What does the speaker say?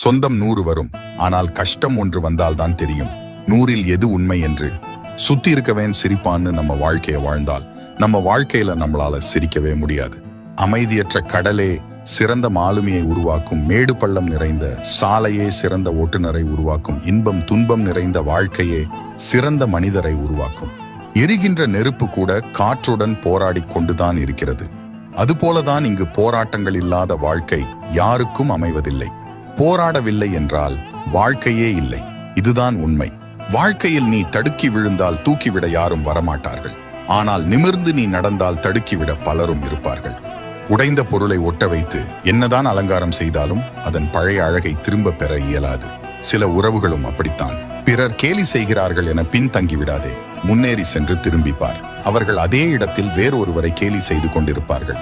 சொந்தம் 100 வரும், ஆனால் கஷ்டம் ஒன்று வந்தால்தான் தெரியும் 100இல் எது உண்மை என்று. சுத்தி இருக்கவேன் சிரிப்பான்னு நம்ம வாழ்க்கையை வாழ்ந்தால் நம்ம வாழ்க்கையில நம்மளால சிரிக்கவே முடியாது. அமைதியற்ற கடலே சிறந்த மாலுமியை உருவாக்கும், மேடு பள்ளம் நிறைந்த சாலையே சிறந்த ஓட்டுநரை உருவாக்கும், இன்பம் துன்பம் நிறைந்த வாழ்க்கையே சிறந்த மனிதரை உருவாக்கும். எரிகின்ற நெருப்பு கூட காற்றுடன் போராடி கொண்டுதான் இருக்கிறது. அதுபோலதான் இங்கு போராட்டங்கள் இல்லாத வாழ்க்கை யாருக்கும் அமைவதில்லை. போராடவில்லை என்றால் வாழ்க்கையே இல்லை. இதுதான் உண்மை. வாழ்க்கையில் நீ தடுக்கி விழுந்தால் தூக்கிவிட யாரும் வரமாட்டார்கள். ஆனால் நிமிர்ந்து நீ நடந்தால் தடுக்கிவிட பலரும் இருப்பார்கள். உடைந்த பொருளை ஒட்ட வைத்து என்னதான் அலங்காரம் செய்தாலும் அதன் பழைய அழகை திரும்ப பெற இயலாது. சில உறவுகளும் அப்படித்தான். பிறர் கேலி செய்கிறார்கள் என பின்தங்கி விடாதே, முன்னேறி சென்று திரும்பிப்பார். அவர்கள் அதே இடத்தில் வேறொருவரை கேலி செய்து கொண்டிருப்பார்கள்.